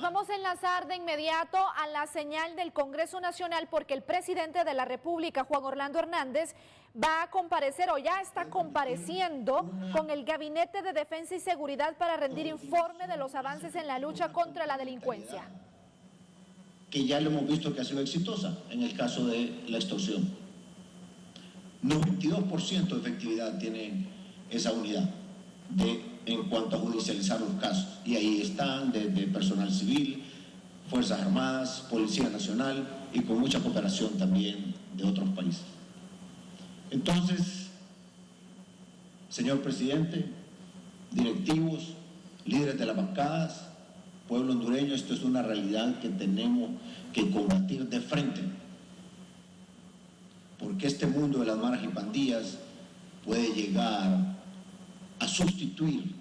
Nos vamos a enlazar de inmediato a la señal del Congreso Nacional porque el presidente de la República, Juan Orlando Hernández, va a comparecer o ya está compareciendo con el Gabinete de Defensa y Seguridad para rendir informe de los avances en la lucha contra la delincuencia. Que ya lo hemos visto que ha sido exitosa en el caso de la extorsión. 92% de efectividad tiene esa unidad en cuanto a judicializar los casos. Y ahí están desde personal civil, Fuerzas Armadas, Policía Nacional y con mucha cooperación también de otros países. Entonces, señor presidente, directivos, líderes de las bancadas, pueblo hondureño, esto es una realidad que tenemos que combatir de frente, porque este mundo de las maras y pandillas puede llegar a sustituir,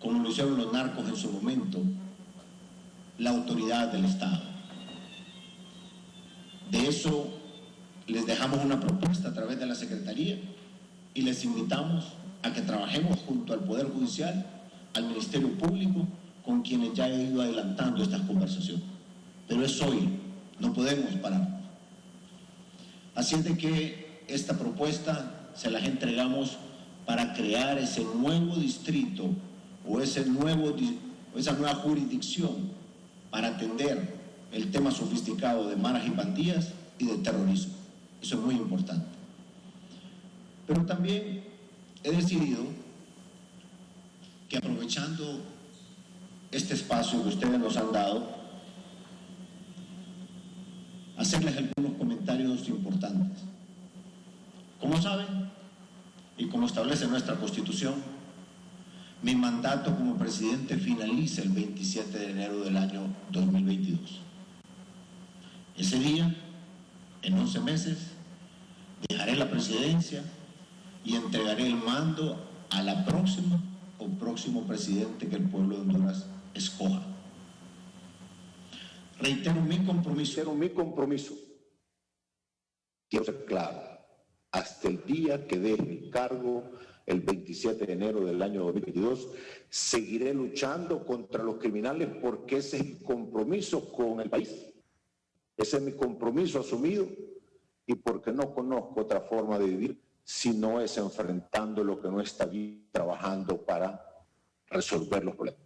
como lo hicieron los narcos en su momento, la autoridad del Estado. De eso les dejamos una propuesta a través de la Secretaría y les invitamos a que trabajemos junto al Poder Judicial, al Ministerio Público, con quienes ya he ido adelantando estas conversaciones. Pero es hoy, no podemos parar. Así es de que esta propuesta se las entregamos para crear ese nuevo distrito o esa nueva jurisdicción para atender el tema sofisticado de maras y pandillas y de terrorismo. Eso es muy importante. Pero también he decidido que aprovechando este espacio que ustedes nos han dado, hacerles algunos comentarios importantes. Como saben, y como establece nuestra Constitución, mi mandato como presidente finaliza el 27 de enero del año 2022. Ese día, en 11 meses, dejaré la presidencia y entregaré el mando a la próxima o próximo presidente que el pueblo de Honduras escoja. Reitero mi compromiso. Quiero ser claro, hasta el día que deje mi cargo, el 27 de enero del año 2022, seguiré luchando contra los criminales porque ese es el compromiso con el país. Ese es mi compromiso asumido y porque no conozco otra forma de vivir si no es enfrentando lo que no está bien, trabajando para resolver los problemas.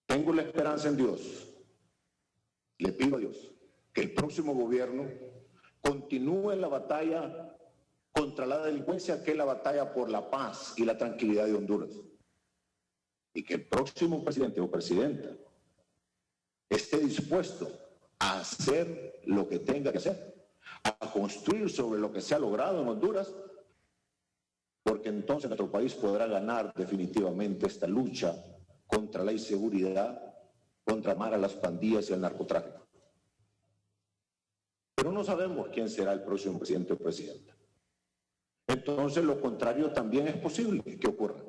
Tengo la esperanza en Dios. Le pido a Dios que el próximo gobierno continúe la batalla contra la delincuencia, que es la batalla por la paz y la tranquilidad de Honduras. Y que el próximo presidente o presidenta esté dispuesto a hacer lo que tenga que hacer, a construir sobre lo que se ha logrado en Honduras, porque entonces nuestro país podrá ganar definitivamente esta lucha contra la inseguridad, contra las pandillas y el narcotráfico. Pero no sabemos quién será el próximo presidente o presidenta. Entonces lo contrario también es posible que ocurra,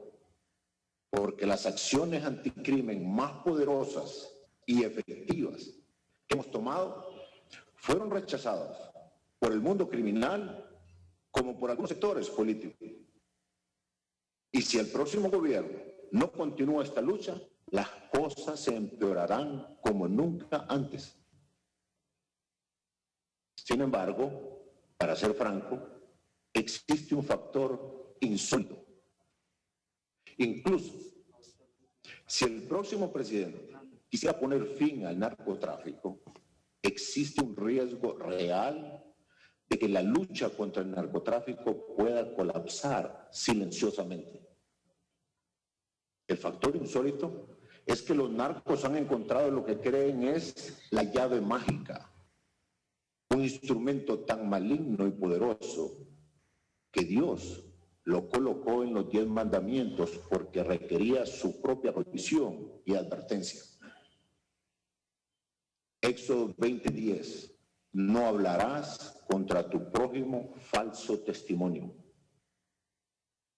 porque las acciones anticrimen más poderosas y efectivas que hemos tomado fueron rechazadas por el mundo criminal como por algunos sectores políticos. Y si el próximo gobierno no continúa esta lucha, las cosas se empeorarán como nunca antes. Sin embargo, para ser franco, existe un factor insólito. Incluso, si el próximo presidente quisiera poner fin al narcotráfico, existe un riesgo real de que la lucha contra el narcotráfico pueda colapsar silenciosamente. El factor insólito es que los narcos han encontrado lo que creen es la llave mágica, un instrumento tan maligno y poderoso que Dios lo colocó en los 10 mandamientos porque requería su propia prohibición y advertencia. Éxodo 20:10, no hablarás contra tu prójimo falso testimonio.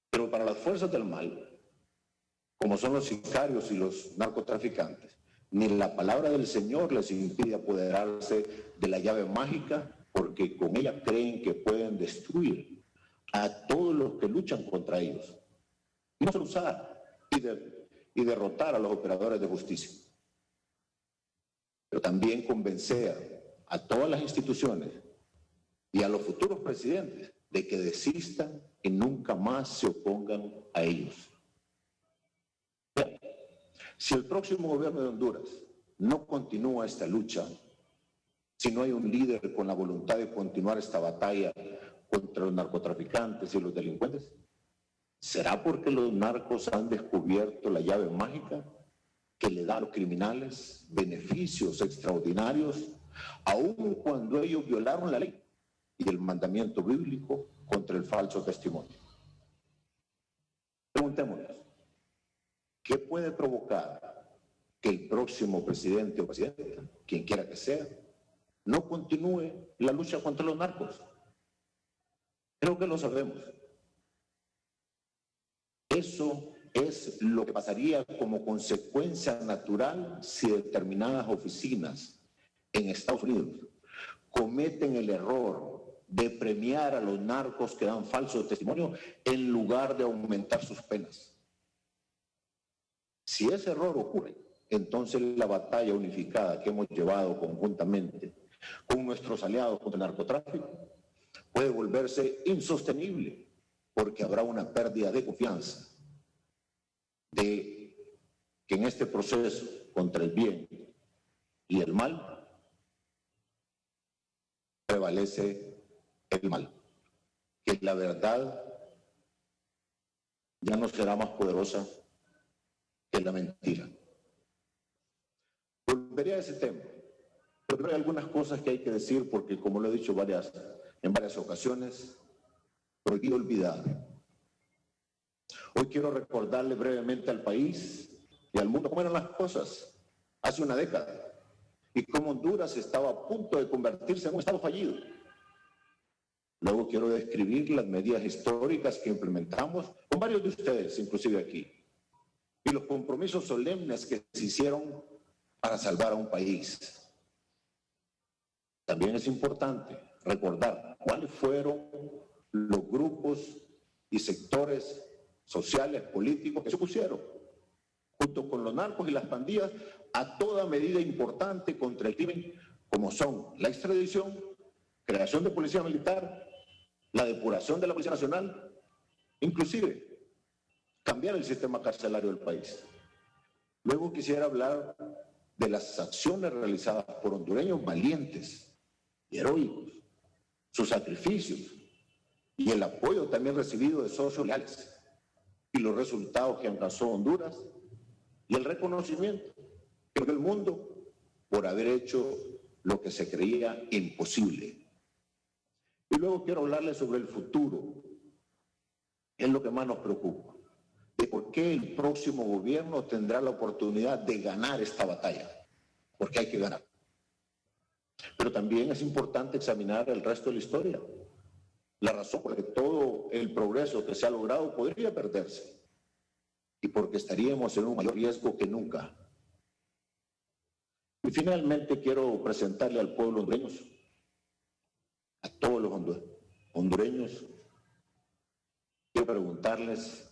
Pero para las fuerzas del mal, como son los sicarios y los narcotraficantes, ni la palabra del Señor les impide apoderarse de la llave mágica, porque con ella creen que pueden destruir a todos los que luchan contra ellos. Y no solo usar y derrotar a los operadores de justicia. Pero también convencer a todas las instituciones y a los futuros presidentes de que desistan y nunca más se opongan a ellos. Si el próximo gobierno de Honduras no continúa esta lucha, si no hay un líder con la voluntad de continuar esta batalla contra los narcotraficantes y los delincuentes, ¿será porque los narcos han descubierto la llave mágica que le da a los criminales beneficios extraordinarios, aun cuando ellos violaron la ley y el mandamiento bíblico contra el falso testimonio? Preguntémonos, ¿qué puede provocar que el próximo presidente o presidenta, quien quiera que sea, no continúe la lucha contra los narcos? Creo que lo sabemos. Eso es lo que pasaría como consecuencia natural si determinadas oficinas en Estados Unidos cometen el error de premiar a los narcos que dan falso testimonio en lugar de aumentar sus penas. Si ese error ocurre, entonces la batalla unificada que hemos llevado conjuntamente con nuestros aliados contra el narcotráfico puede volverse insostenible, porque habrá una pérdida de confianza de que en este proceso contra el bien y el mal prevalece el mal, que la verdad ya no será más poderosa que la mentira. Volveré a ese tema, pero hay algunas cosas que hay que decir porque, como lo he dicho en varias ocasiones, prohibido olvidar. Hoy quiero recordarle brevemente al país y al mundo cómo eran las cosas hace una década y cómo Honduras estaba a punto de convertirse en un estado fallido. Luego quiero describir las medidas históricas que implementamos con varios de ustedes, inclusive aquí, y los compromisos solemnes que se hicieron para salvar a un país. También es importante recordar cuáles fueron los grupos y sectores sociales, políticos que se opusieron, junto con los narcos y las pandillas, a toda medida importante contra el crimen, como son la extradición, creación de policía militar, la depuración de la Policía Nacional, inclusive cambiar el sistema carcelario del país. Luego quisiera hablar de las acciones realizadas por hondureños valientes y heroicos, sus sacrificios y el apoyo también recibido de socios leales y los resultados que alcanzó Honduras y el reconocimiento que dio el mundo por haber hecho lo que se creía imposible. Y luego quiero hablarles sobre el futuro, es lo que más nos preocupa, de por qué el próximo gobierno tendrá la oportunidad de ganar esta batalla, porque hay que ganar. Pero también es importante examinar el resto de la historia, la razón por la que todo el progreso que se ha logrado podría perderse y porque estaríamos en un mayor riesgo que nunca. Y finalmente quiero presentarle al pueblo hondureño, a todos los hondureños, quiero preguntarles,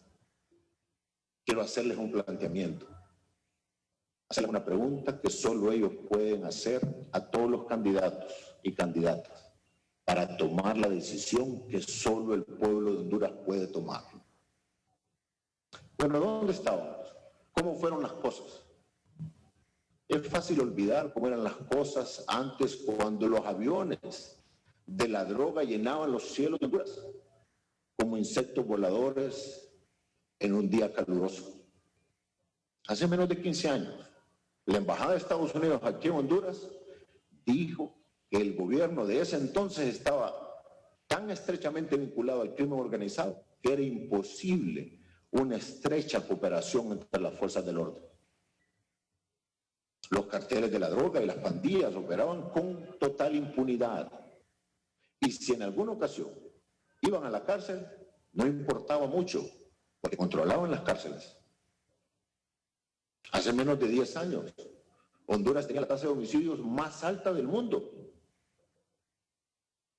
quiero hacerles un planteamiento, hacerles una pregunta que solo ellos pueden hacer a todos los candidatos y candidatas para tomar la decisión que solo el pueblo de Honduras puede tomar. Bueno, ¿dónde estábamos? ¿Cómo fueron las cosas? Es fácil olvidar cómo eran las cosas antes, cuando los aviones de la droga llenaban los cielos de Honduras como insectos voladores en un día caluroso. Hace menos de 15 años, la Embajada de Estados Unidos aquí en Honduras dijo que el gobierno de ese entonces estaba tan estrechamente vinculado al crimen organizado que era imposible una estrecha cooperación entre las fuerzas del orden. Los carteles de la droga y las pandillas operaban con total impunidad. Y si en alguna ocasión iban a la cárcel, no importaba mucho, porque controlaban las cárceles. Hace menos de 10 años, Honduras tenía la tasa de homicidios más alta del mundo.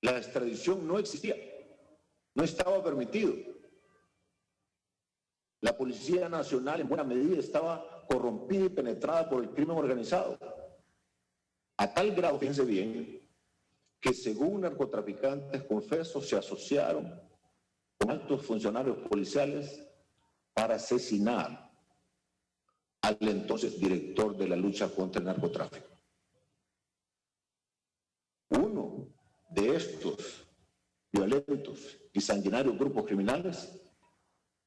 La extradición no existía, no estaba permitido. La Policía Nacional en buena medida estaba corrompida y penetrada por el crimen organizado. A tal grado, fíjense bien, que según narcotraficantes confesos se asociaron con altos funcionarios policiales para asesinar al entonces director de la lucha contra el narcotráfico. Uno de estos violentos y sanguinarios grupos criminales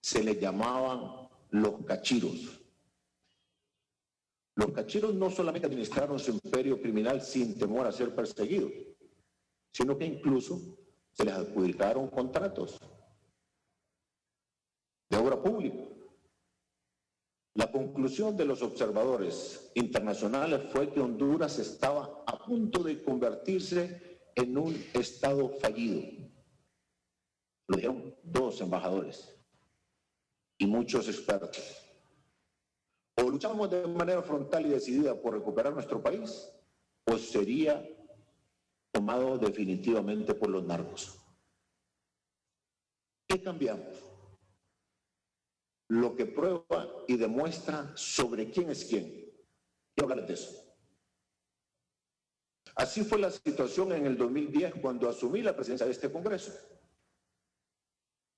se les llamaban los cachiros. Los cachiros no solamente administraron su imperio criminal sin temor a ser perseguidos, sino que incluso se les adjudicaron contratos de obra pública. La conclusión de los observadores internacionales fue que Honduras estaba a punto de convertirse en un estado fallido. Lo dijeron 2 embajadores y muchos expertos. O luchamos de manera frontal y decidida por recuperar nuestro país, o sería tomado definitivamente por los narcos. ¿Qué cambiamos? Lo que prueba y demuestra sobre quién es quién. Quiero hablarles de eso. Así fue la situación en el 2010 cuando asumí la presidencia de este Congreso.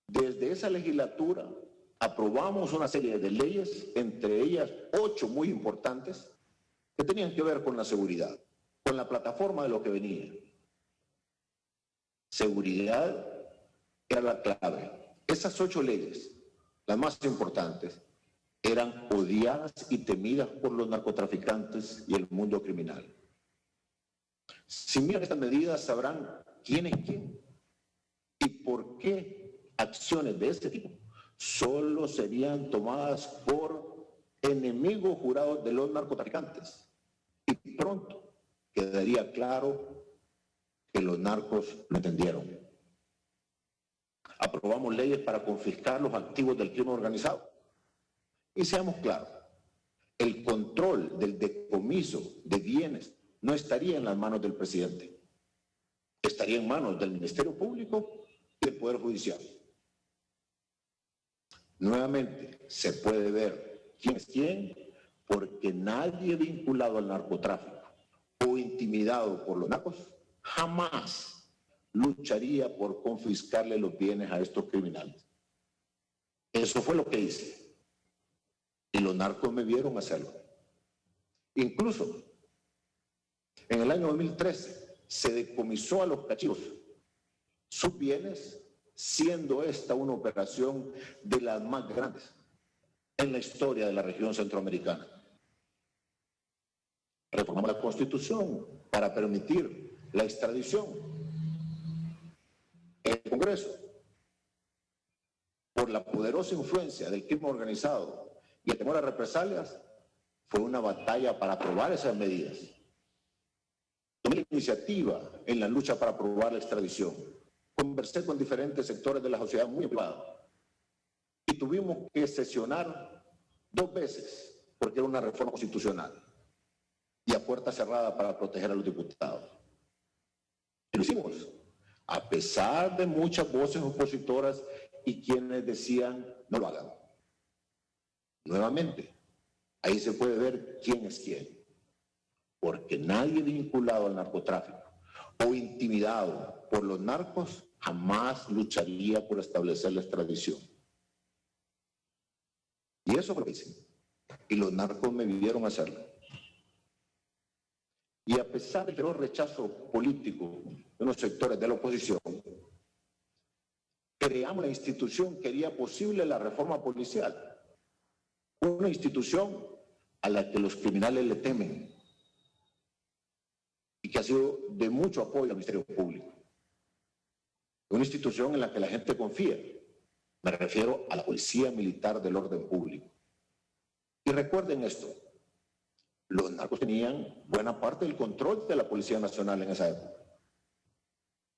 Desde esa legislatura aprobamos una serie de leyes, entre ellas 8 muy importantes, que tenían que ver con la seguridad, con la plataforma de lo que venía. Seguridad era la clave. Esas 8 leyes, las más importantes, eran odiadas y temidas por los narcotraficantes y el mundo criminal. Si miran estas medidas sabrán quién es quién y por qué acciones de este tipo solo serían tomadas por enemigos jurados de los narcotraficantes. Y pronto quedaría claro que los narcos lo entendieron. Aprobamos leyes para confiscar los activos del crimen organizado. Y seamos claros, el control del decomiso de bienes no estaría en las manos del presidente. Estaría en manos del Ministerio Público y del Poder Judicial. Nuevamente, se puede ver quién es quién, porque nadie vinculado al narcotráfico o intimidado por los narcos jamás lucharía por confiscarle los bienes a estos criminales. Eso fue lo que hice. Y los narcos me vieron hacerlo. Incluso, en el año 2013, se decomisó a los cachiros sus bienes, siendo esta una operación de las más grandes en la historia de la región centroamericana. Reformamos la Constitución para permitir la extradición. El Congreso, por la poderosa influencia del crimen organizado y el temor a represalias, fue una batalla para aprobar esas medidas. Tomé la iniciativa en la lucha para aprobar la extradición. Conversé con diferentes sectores de la sociedad muy privada y tuvimos que sesionar 2 veces porque era una reforma constitucional y a puerta cerrada para proteger a los diputados. Y lo hicimos, a pesar de muchas voces opositoras y quienes decían no lo hagan. Nuevamente, ahí se puede ver quién es quién, porque nadie vinculado al narcotráfico o intimidado por los narcos jamás lucharía por establecer la extradición. Y eso fue lo que hice. Y los narcos me vieron hacerlo. Y a pesar del feroz rechazo político de unos sectores de la oposición, creamos la institución que haría posible la reforma policial. Una institución a la que los criminales le temen y que ha sido de mucho apoyo al Ministerio Público. Una institución en la que la gente confía. Me refiero a la Policía Militar del Orden Público. Y recuerden esto, los narcos tenían buena parte del control de la Policía Nacional en esa época.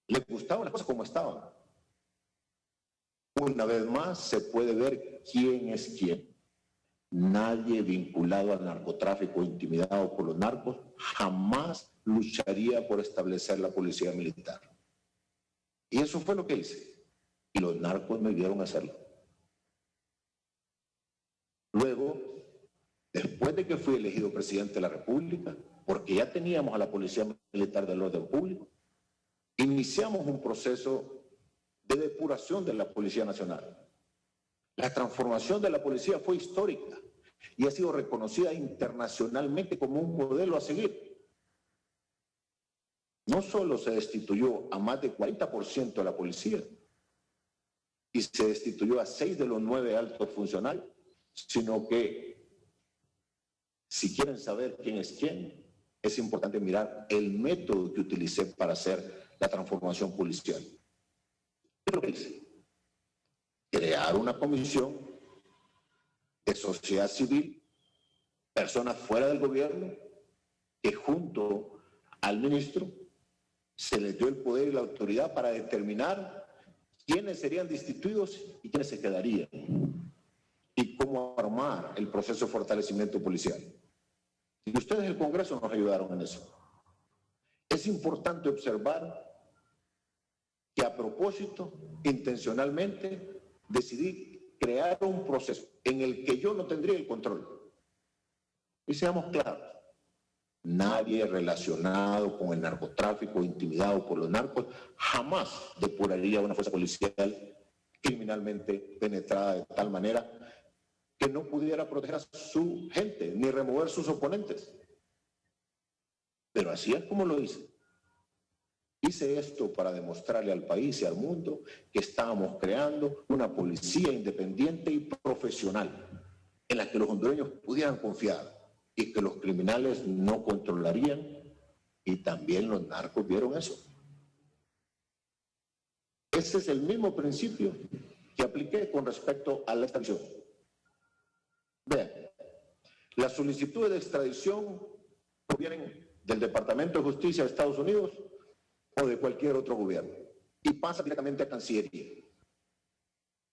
Les gustaban las cosas como estaban. Una vez más se puede ver quién es quién. Nadie vinculado al narcotráfico o intimidado por los narcos jamás lucharía por establecer la policía militar. Y eso fue lo que hice. Y los narcos me vieron hacerlo. Luego, después de que fui elegido presidente de la República, porque ya teníamos a la Policía Militar del Orden Público, iniciamos un proceso de depuración de la Policía Nacional. La transformación de la policía fue histórica y ha sido reconocida internacionalmente como un modelo a seguir. No solo se destituyó a más de 40% de la policía y se destituyó a 6 de los 9 altos funcionarios, sino que si quieren saber quién es quién, es importante mirar el método que utilicé para hacer la transformación policial. ¿Qué es lo que hice? Crear una comisión de sociedad civil, personas fuera del gobierno, que junto al ministro se les dio el poder y la autoridad para determinar quiénes serían destituidos y quiénes se quedarían, y cómo armar el proceso de fortalecimiento policial. Y ustedes, el Congreso, nos ayudaron en eso. Es importante observar que a propósito, intencionalmente, decidí crear un proceso en el que yo no tendría el control. Y seamos claros, nadie relacionado con el narcotráfico, intimidado por los narcos, jamás depuraría una fuerza policial criminalmente penetrada de tal manera que no pudiera proteger a su gente ni remover sus oponentes. Pero así es como lo hice. Hice esto para demostrarle al país y al mundo que estábamos creando una policía independiente y profesional en la que los hondureños pudieran confiar y que los criminales no controlarían, y también los narcos vieron eso. Ese es el mismo principio que apliqué con respecto a la extradición. Vean, las solicitudes de extradición provienen del Departamento de Justicia de Estados Unidos o de cualquier otro gobierno y pasa directamente a Cancillería,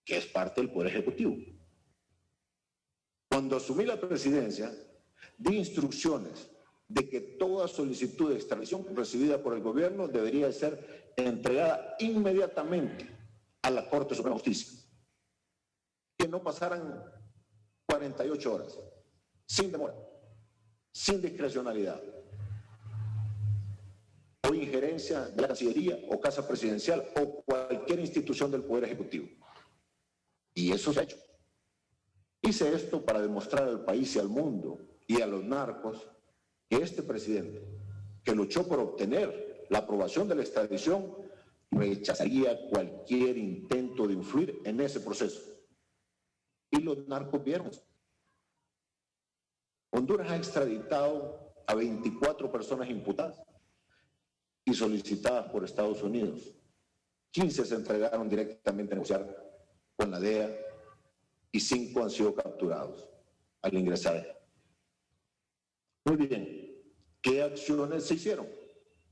que es parte del Poder Ejecutivo. Cuando asumí la presidencia, di instrucciones de que toda solicitud de extradición recibida por el gobierno debería ser entregada inmediatamente a la Corte Suprema de Justicia, que no pasaran 48 horas, sin demora, sin discrecionalidad o injerencia de la Cancillería o Casa Presidencial o cualquier institución del Poder Ejecutivo. Y eso se ha hecho. Hice esto para demostrar al país y al mundo y a los narcos que este presidente, que luchó por obtener la aprobación de la extradición, rechazaría cualquier intento de influir en ese proceso. Y los narcos vieron. Honduras ha extraditado a 24 personas imputadas y solicitadas por Estados Unidos. 15 se entregaron directamente a negociar con la DEA y 5 han sido capturados al ingresar. Muy bien, ¿qué acciones se hicieron?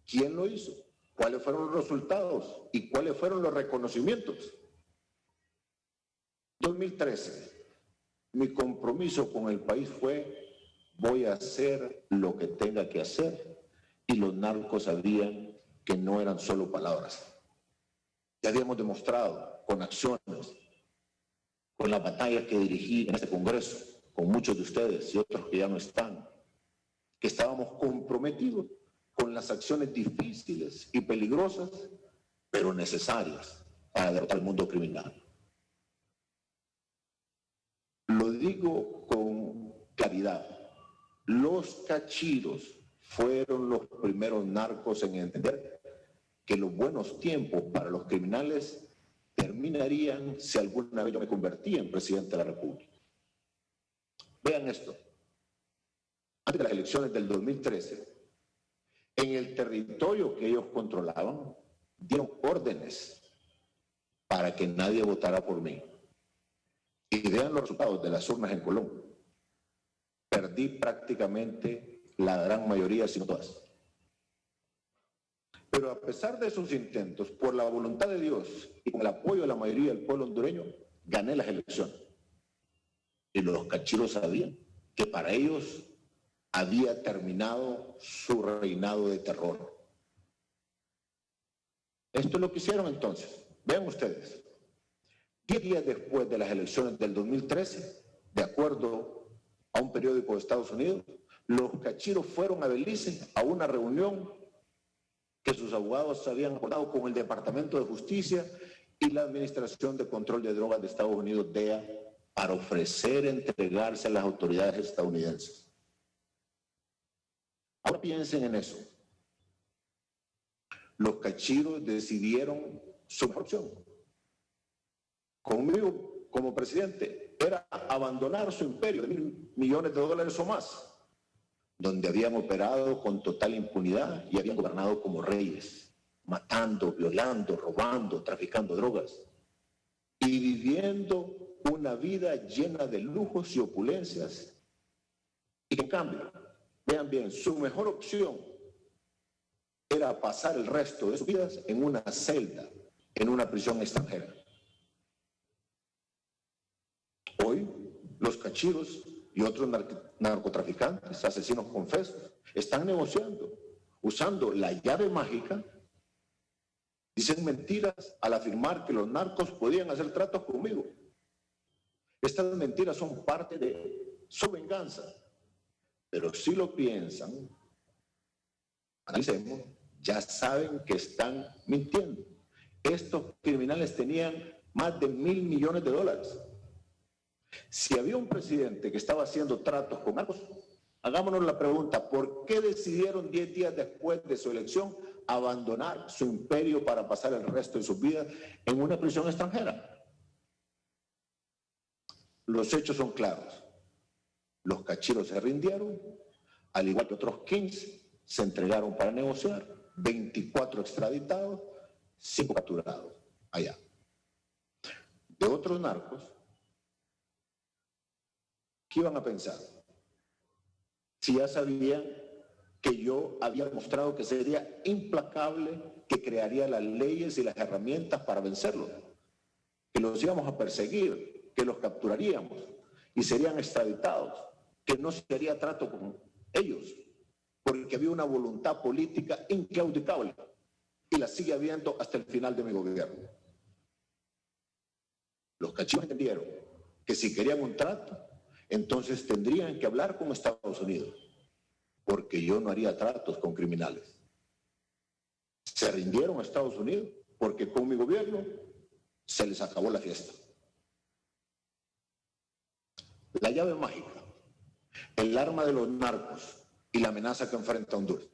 ¿Quién lo hizo? ¿Cuáles fueron los resultados? ¿Y cuáles fueron los reconocimientos? 2013, mi compromiso con el país fue: voy a hacer lo que tenga que hacer, y los narcos sabían que no eran solo palabras. Ya habíamos demostrado con acciones, con las batallas que dirigí en este Congreso, con muchos de ustedes y otros que ya no están, que estábamos comprometidos con las acciones difíciles y peligrosas, pero necesarias para derrotar al mundo criminal. Lo digo con claridad. Los cachiros fueron los primeros narcos en entender que los buenos tiempos para los criminales terminarían si alguna vez yo me convertía en presidente de la República. Vean esto. Antes de las elecciones del 2013, en el territorio que ellos controlaban, dieron órdenes para que nadie votara por mí. Y vean los resultados de las urnas en Colón. Perdí prácticamente la gran mayoría, si no todas. Pero a pesar de sus intentos, por la voluntad de Dios y con el apoyo de la mayoría del pueblo hondureño, gané las elecciones. Y los cachiros sabían que para ellos había terminado su reinado de terror. Esto es lo que hicieron entonces. Vean ustedes. 10 días después de las elecciones del 2013, de acuerdo a un periódico de Estados Unidos, los cachiros fueron a Belice a una reunión que sus abogados habían acordado con el Departamento de Justicia y la Administración de Control de Drogas de Estados Unidos, DEA, para ofrecer entregarse a las autoridades estadounidenses. Ahora piensen en eso. Los cachiros decidieron su mejor opción. Conmigo, como presidente, era abandonar su imperio de $1.000 millones o más, donde habían operado con total impunidad y habían gobernado como reyes, matando, violando, robando, traficando drogas y viviendo una vida llena de lujos y opulencias. Y en cambio, vean bien, su mejor opción era pasar el resto de sus vidas en una celda, en una prisión extranjera. Hoy, los cachiros y otros narcotraficantes, asesinos confesos, están negociando, usando la llave mágica. Dicen mentiras al afirmar que los narcos podían hacer tratos conmigo. Estas mentiras son parte de su venganza. Pero si lo piensan, analicemos, ya saben que están mintiendo. Estos criminales tenían más de $1.000 millones. Si había un presidente que estaba haciendo tratos con narcos, hagámonos la pregunta, ¿por qué decidieron 10 días después de su elección abandonar su imperio para pasar el resto de sus vidas en una prisión extranjera? Los hechos son claros. Los cachiros se rindieron, al igual que otros 15 se entregaron para negociar, 24 extraditados, 5 capturados allá. De otros narcos, ¿qué iban a pensar? Si ya sabían que yo había demostrado que sería implacable, que crearía las leyes y las herramientas para vencerlos, que los íbamos a perseguir, que los capturaríamos y serían extraditados, que no se haría trato con ellos, porque había una voluntad política inclaudicable y la sigue habiendo hasta el final de mi gobierno. Los cachiros entendieron que si querían un trato, entonces tendrían que hablar con Estados Unidos, porque yo no haría tratos con criminales. Se rindieron a Estados Unidos porque con mi gobierno se les acabó la fiesta. La llave mágica, el arma de los narcos y la amenaza que enfrenta Honduras.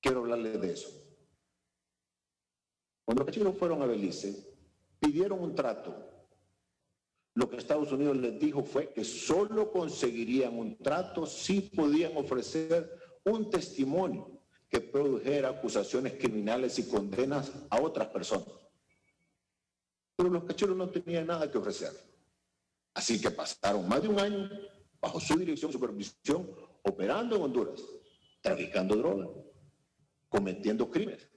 Quiero hablarles de eso. Cuando los cachiros fueron a Belice, pidieron un trato. Lo que Estados Unidos les dijo fue que solo conseguirían un trato si podían ofrecer un testimonio que produjera acusaciones criminales y condenas a otras personas. Pero los cachiros no tenían nada que ofrecer. Así que pasaron más de un año bajo su dirección y supervisión, operando en Honduras, traficando drogas, cometiendo crímenes.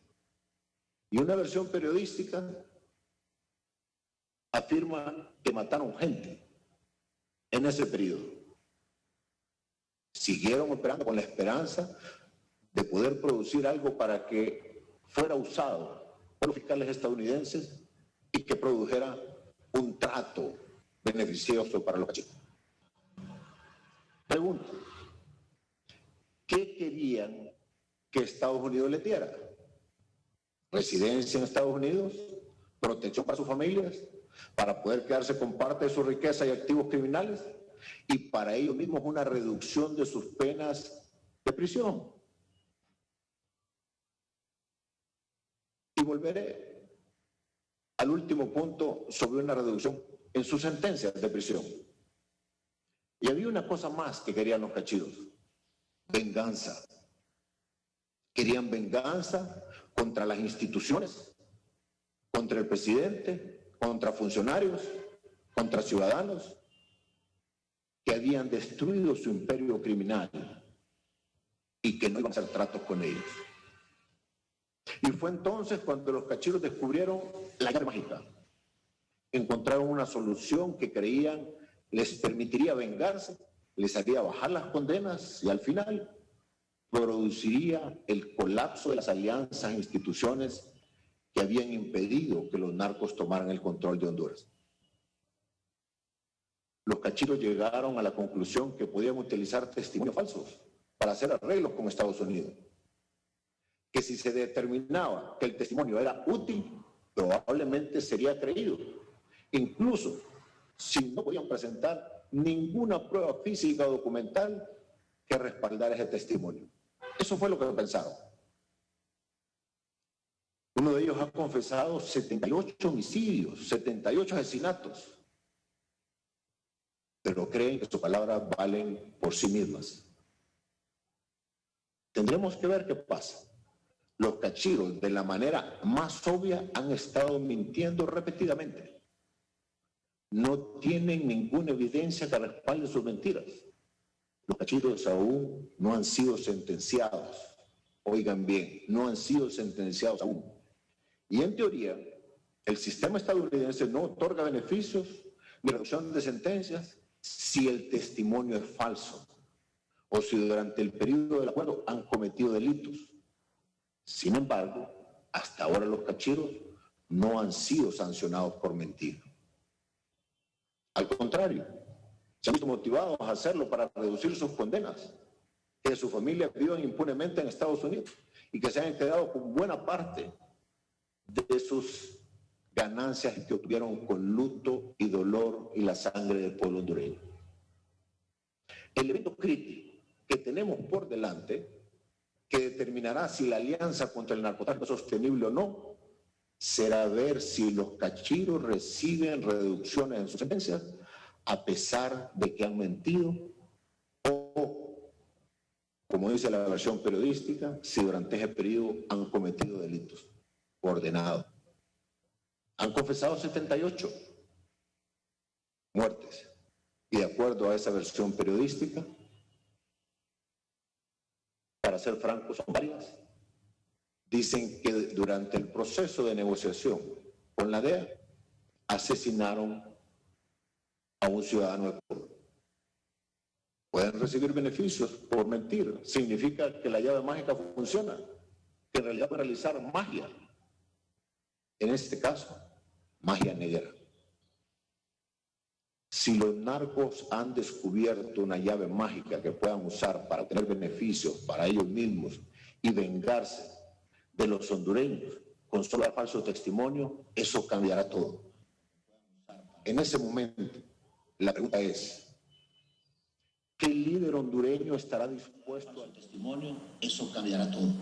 Y una versión periodística afirma que mataron gente en ese periodo. Siguieron operando con la esperanza de poder producir algo para que fuera usado por los fiscales estadounidenses y que produjera un trato beneficioso para los cachitos. Pregunta, ¿qué querían que Estados Unidos les diera? ¿Residencia en Estados Unidos? ¿Protección para sus familias? ¿Para poder quedarse con parte de su riqueza y activos criminales? Y para ellos mismos una reducción de sus penas de prisión. Y volveré al último punto sobre una reducción en sus sentencias de prisión. Y había una cosa más que querían los cachiros: venganza. Querían venganza contra las instituciones, contra el presidente, contra funcionarios, contra ciudadanos que habían destruido su imperio criminal y que no iban a hacer tratos con ellos. Y fue entonces cuando los cachiros descubrieron la llave mágica. Encontraron una solución que creían les permitiría vengarse, les haría bajar las condenas y al final produciría el colapso de las alianzas e instituciones que habían impedido que los narcos tomaran el control de Honduras. los cachiros llegaron a la conclusión que podían utilizar testimonios falsos para hacer arreglos con Estados Unidos. Que si se determinaba que el testimonio era útil, probablemente sería creído, incluso si no podían presentar ninguna prueba física o documental que respaldara ese testimonio. Eso fue lo que pensaron. Uno de ellos ha confesado 78 homicidios, 78 asesinatos, pero creen que sus palabras valen por sí mismas. Tendremos que ver qué pasa. Los cachiros, de la manera más obvia, han estado mintiendo repetidamente. No tienen ninguna evidencia que respalde sus mentiras. Los cachiros aún no han sido sentenciados. Oigan bien, no han sido sentenciados aún. Y en teoría, el sistema estadounidense no otorga beneficios ni reducción de sentencias si el testimonio es falso o si durante el periodo del acuerdo han cometido delitos. Sin embargo, hasta ahora los cachiros no han sido sancionados por mentir. Al contrario, se han visto motivados a hacerlo para reducir sus condenas, que sus familias vivan impunemente en Estados Unidos y que se hayan quedado con buena parte de sus ganancias que obtuvieron con luto y dolor y la sangre del pueblo hondureño. El evento crítico que tenemos por delante, que determinará si la alianza contra el narcotráfico es sostenible o no, será ver si los cachiros reciben reducciones en sus sentencias a pesar de que han mentido o, como dice la versión periodística, si durante ese periodo han cometido delitos ordenados. Han confesado 78 muertes y de acuerdo a esa versión periodística, para ser francos, son varias. Dicen que durante el proceso de negociación con la DEA asesinaron a un ciudadano del pueblo. Pueden recibir beneficios por mentir. Significa que la llave mágica funciona, que en realidad puede realizar magia. En este caso, magia negra. Si los narcos han descubierto una llave mágica que puedan usar para obtener beneficios para ellos mismos y vengarse de los hondureños con solo el falso testimonio, eso cambiará todo. En ese momento, la pregunta es, ¿qué líder hondureño estará dispuesto al testimonio? Eso cambiará todo.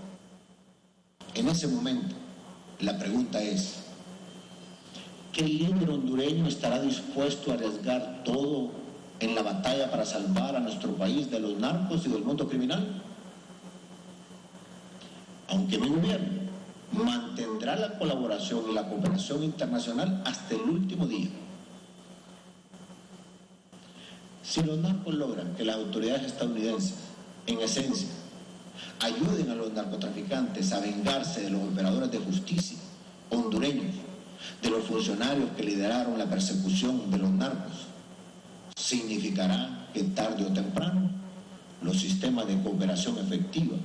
En ese momento, la pregunta es, ¿qué líder hondureño estará dispuesto a arriesgar todo en la batalla para salvar a nuestro país de los narcos y del mundo criminal? Aunque mi gobierno mantendrá la colaboración y la cooperación internacional hasta el último día. Si los narcos logran que las autoridades estadounidenses, en esencia, ayuden a los narcotraficantes a vengarse de los operadores de justicia hondureños, de los funcionarios que lideraron la persecución de los narcos, significará que tarde o temprano los sistemas de cooperación efectiva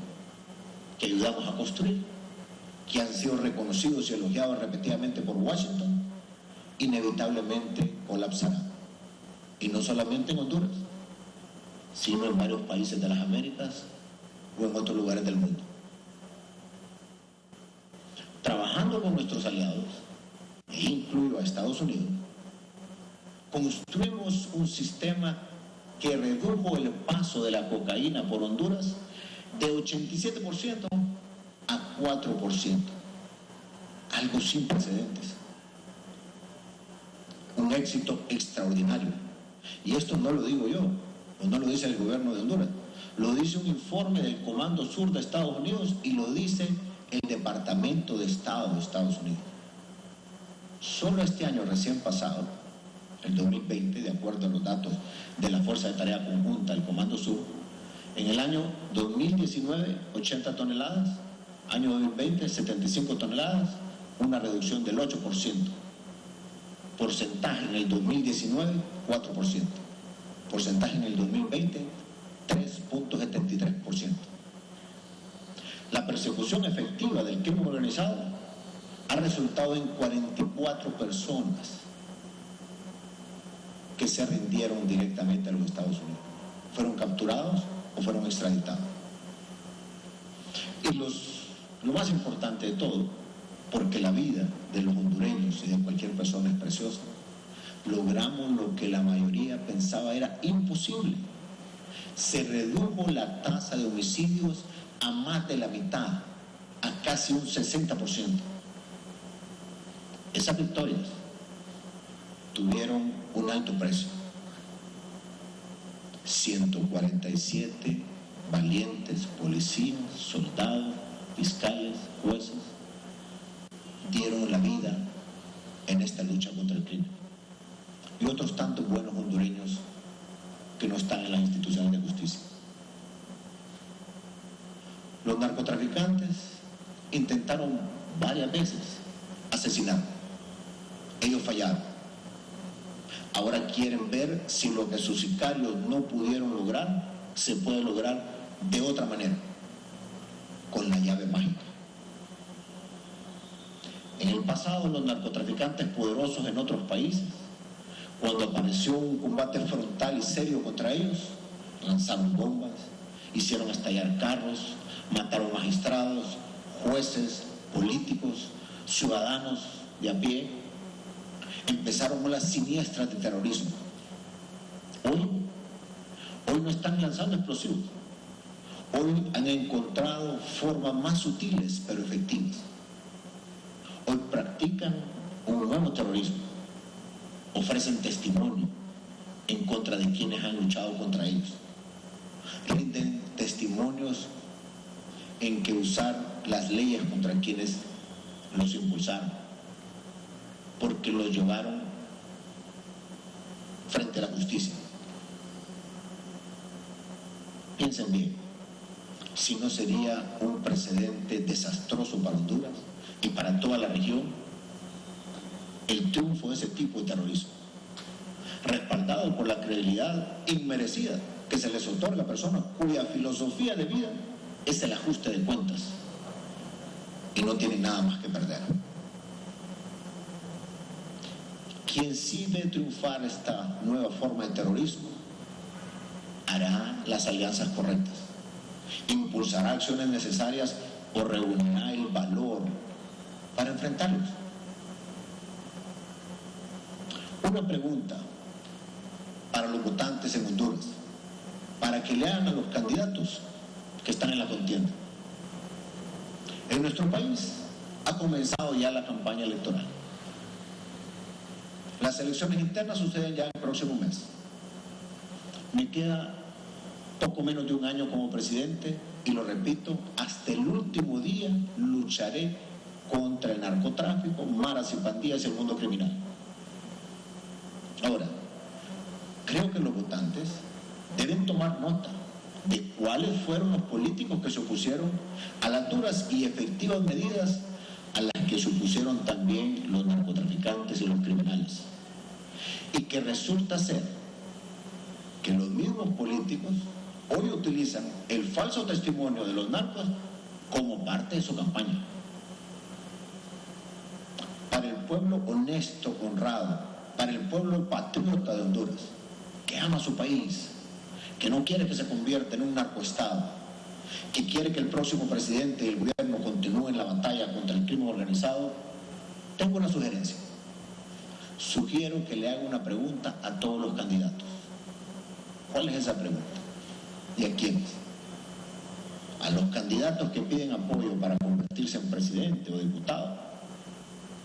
que ayudamos a construir, que han sido reconocidos y elogiados repetidamente por Washington, inevitablemente colapsarán. Y no solamente en Honduras, sino en varios países de las Américas o en otros lugares del mundo. Trabajando con nuestros aliados, e incluyo a Estados Unidos, construimos un sistema que redujo el paso de la cocaína por Honduras de 87% a 4%. Algo sin precedentes. Un éxito extraordinario. Y esto no lo digo yo, o no lo dice el gobierno de Honduras, lo dice un informe del Comando Sur de Estados Unidos y lo dice el Departamento de Estado de Estados Unidos. Solo este año recién pasado, el 2020, de acuerdo a los datos de la Fuerza de Tarea Conjunta del Comando Sur, en el año 2019, 80 toneladas, año 2020, 75 toneladas, una reducción del 8%. Porcentaje en el 2019, 4%. Porcentaje en el 2020, 3.73%. La persecución efectiva del crimen organizado ha resultado en 44 personas que se rindieron directamente a los Estados Unidos. Fueron capturados o fueron extraditados. Y lo más importante de todo, porque la vida de los hondureños y de cualquier persona es preciosa, logramos lo que la mayoría pensaba era imposible. Se redujo la tasa de homicidios a más de la mitad, a casi un 60%. Esas victorias tuvieron un alto precio. 147 valientes policías, soldados, fiscales, jueces dieron la vida en esta lucha contra el crimen. Y otros tantos buenos hondureños que no están en las instituciones de justicia. Los narcotraficantes intentaron varias veces asesinar. Ellos fallaron. Ahora quieren ver si lo que sus sicarios no pudieron lograr, se puede lograr de otra manera, con la llave mágica. En el pasado, los narcotraficantes poderosos en otros países, cuando apareció un combate frontal y serio contra ellos, lanzaron bombas, hicieron estallar carros, mataron magistrados, jueces, políticos, ciudadanos de a pie. Empezaron olas siniestras de terrorismo. Hoy no están lanzando explosivos. Hoy han encontrado formas más sutiles pero efectivas. Hoy practican un nuevo terrorismo. Ofrecen testimonio en contra de quienes han luchado contra ellos. Rinden testimonios en que usar las leyes contra quienes los impulsaron, porque los llevaron frente a la justicia. Piensen bien, si no sería un precedente desastroso para Honduras y para toda la región el triunfo de ese tipo de terrorismo, respaldado por la credibilidad inmerecida que se les otorga a personas cuya filosofía de vida es el ajuste de cuentas y no tienen nada más que perder. Quien sí ve triunfar esta nueva forma de terrorismo hará las alianzas correctas, impulsará acciones necesarias o reunirá el valor para enfrentarlos. Una pregunta para los votantes en Honduras, para que le hagan a los candidatos que están en la contienda. En nuestro país ha comenzado ya la campaña electoral. Las elecciones internas suceden ya el próximo mes. Me queda poco menos de un año como presidente y lo repito, hasta el último día lucharé contra el narcotráfico, maras y pandillas y el mundo criminal. Ahora, creo que los votantes deben tomar nota de cuáles fueron los políticos que se opusieron a las duras y efectivas medidas a las que se opusieron también los narcotraficantes y los criminales. Y que resulta ser que los mismos políticos hoy utilizan el falso testimonio de los narcos como parte de su campaña. Para el pueblo honesto, honrado, para el pueblo patriota de Honduras, que ama su país, que no quiere que se convierta en un narcoestado, que quiere que el próximo presidente y el gobierno continúen la batalla contra el crimen organizado, tengo una sugerencia. Sugiero que le haga una pregunta a todos los candidatos. ¿Cuál es esa pregunta? ¿Y a quiénes? A los candidatos que piden apoyo para convertirse en presidente o diputado.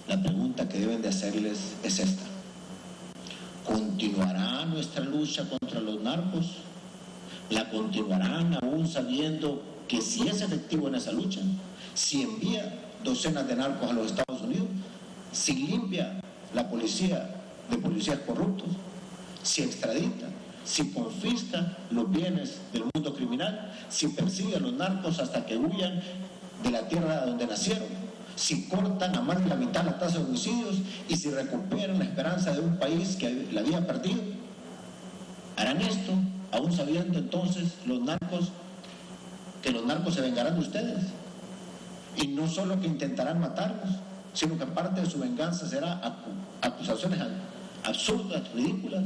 La pregunta que deben de hacerles es esta: ¿continuará nuestra lucha contra los narcos? ¿La continuarán aún sabiendo que si es efectivo en esa lucha, si envía docenas de narcos a los Estados Unidos, si limpia la policía de policías corruptos, si extradita, si confisca los bienes del mundo criminal, si persigue a los narcos hasta que huyan de la tierra donde nacieron, si cortan a más de la mitad la tasa de homicidios y si recuperan la esperanza de un país que la había perdido? ¿Harán esto aún sabiendo entonces los narcos que los narcos se vengarán de ustedes? Y no solo que intentarán matarlos, sino que parte de su venganza será acusaciones absurdas, ridículas,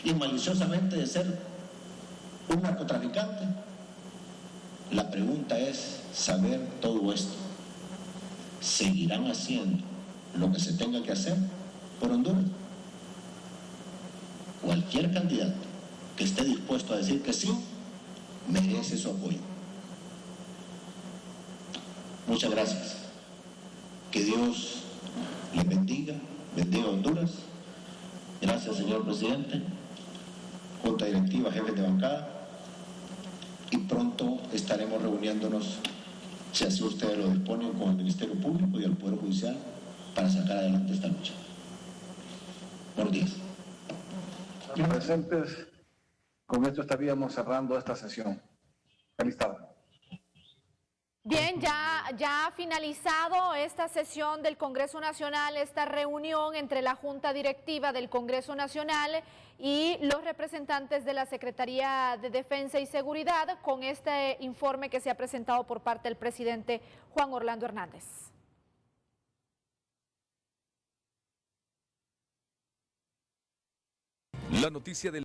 y maliciosamente de ser un narcotraficante. La pregunta es saber todo esto. ¿Seguirán haciendo lo que se tenga que hacer por Honduras? Cualquier candidato que esté dispuesto a decir que sí, merece su apoyo. Muchas gracias. Que Dios les bendiga, bendiga a Honduras. Gracias, señor presidente, junta directiva, jefes de bancada, y pronto estaremos reuniéndonos, si así ustedes lo disponen, con el Ministerio Público y el Poder Judicial para sacar adelante esta lucha. Buenos días. Presentes, con esto estaríamos cerrando esta sesión. Feliz tarde. Bien, ya ha finalizado esta sesión del Congreso Nacional, esta reunión entre la Junta Directiva del Congreso Nacional y los representantes de la Secretaría de Defensa y Seguridad con este informe que se ha presentado por parte del presidente Juan Orlando Hernández. La noticia del